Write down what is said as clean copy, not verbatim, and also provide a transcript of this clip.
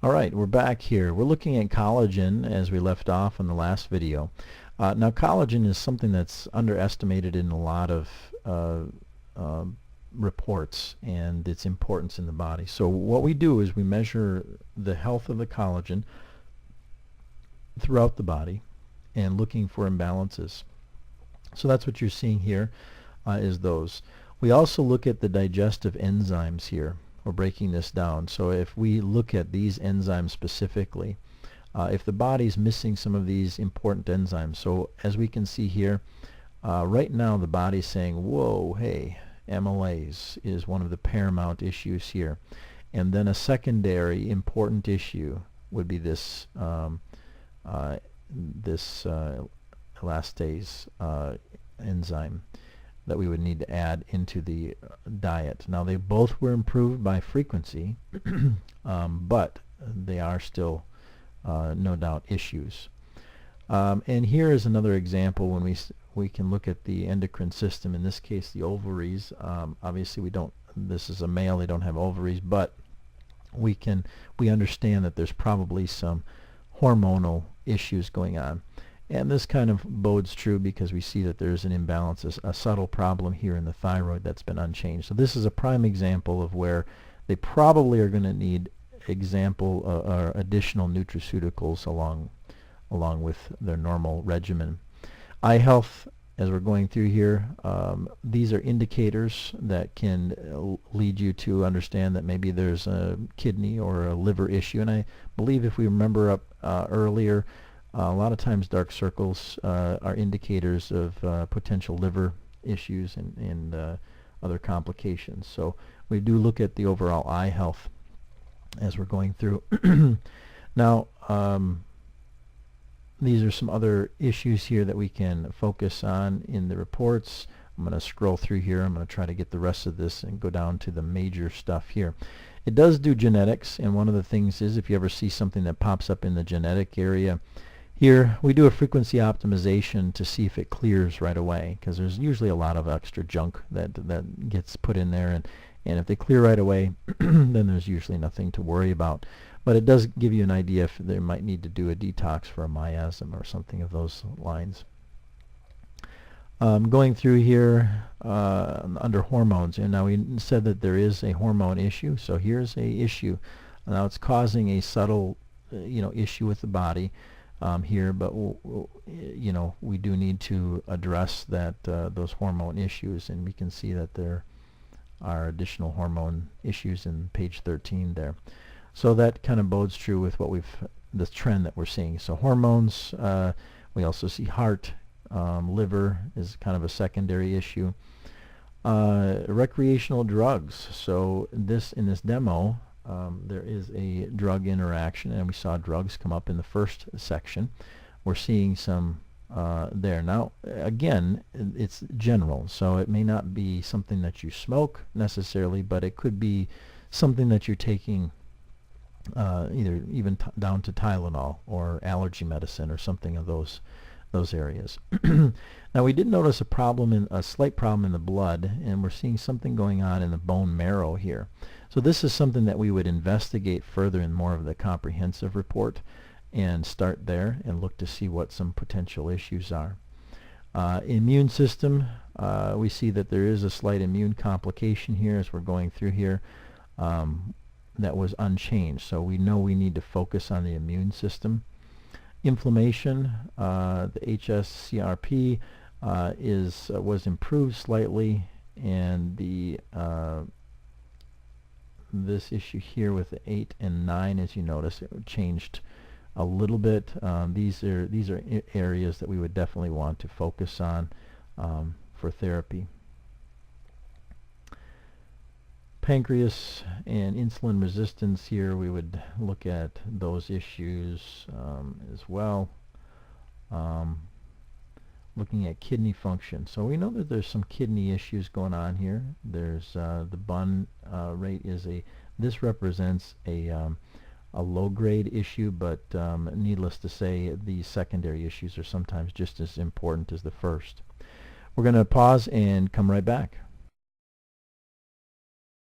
All right, we're back here. We're looking at collagen as we left off in the last video. Now, collagen is something that's underestimated in a lot of uh, reports and its importance in the body. So what we do is we measure the health of the collagen throughout the body and looking for imbalances. So that's what you're seeing here is those. We also look at the digestive enzymes here. We're breaking this down. So if we look at these enzymes specifically, if the body's missing some of these important enzymes, so as we can see here, right now the body's saying, whoa, hey, amylase is one of the paramount issues here. And then a secondary important issue would be this elastase enzyme that we would need to add into the diet. Now, they both were improved by frequency, but they are still no doubt issues. And here is another example when we can look at the endocrine system, in this case the ovaries. Obviously this is a male, they don't have ovaries, but we understand that there's probably some hormonal issues going on. And this kind of bodes true because we see that there's an imbalance, a subtle problem here in the thyroid that's been unchanged. So this is a prime example of where they probably are going to need additional nutraceuticals along with their normal regimen. Eye health, as we're going through here, these are indicators that can lead you to understand that maybe there's a kidney or a liver issue. And I believe if we remember up earlier, a lot of times dark circles are indicators of potential liver issues and other complications. So we do look at the overall eye health as we're going through. Now, these are some other issues here that we can focus on in the reports. I'm going to scroll through here. I'm going to try to get the rest of this and go down to the major stuff here. It does do genetics, and one of the things is if you ever see something that pops up in the genetic area, here we do a frequency optimization to see if it clears right away, because there's usually a lot of extra junk that gets put in there, and if they clear right away, then there's usually nothing to worry about. But it does give you an idea if they might need to do a detox for a miasm or something of those lines. Going through here under hormones, and now we said that there is a hormone issue, so here's a issue. Now it's causing a subtle issue with the body here, but we do need to address those hormone issues, and we can see that there are additional hormone issues in page 13 there. So that kind of bodes true with the trend that we're seeing. So hormones, we also see heart, liver is kind of a secondary issue. Recreational drugs. So in this demo, there is a drug interaction, and we saw drugs come up in the first section. We're seeing some there. Now, again, it's general, so it may not be something that you smoke necessarily, but it could be something that you're taking either even down to Tylenol or allergy medicine or something of those areas. Now, we did notice a slight problem in the blood, and we're seeing something going on in the bone marrow here. So this is something that we would investigate further in more of the comprehensive report and start there and look to see what some potential issues are. Immune system, we see that there is a slight immune complication here as we're going through here that was unchanged. So we know we need to focus on the immune system. Inflammation, the HSCRP was improved slightly, and this issue here with the 8 and 9, as you notice, it changed a little bit. These are areas that we would definitely want to focus on for therapy. Pancreas and insulin resistance, here we would look at those issues as well. Looking at kidney function, so we know that there's some kidney issues going on here. There's the bun rate this represents a low grade issue, but needless to say, the secondary issues are sometimes just as important as the first. We're going to pause and come right back.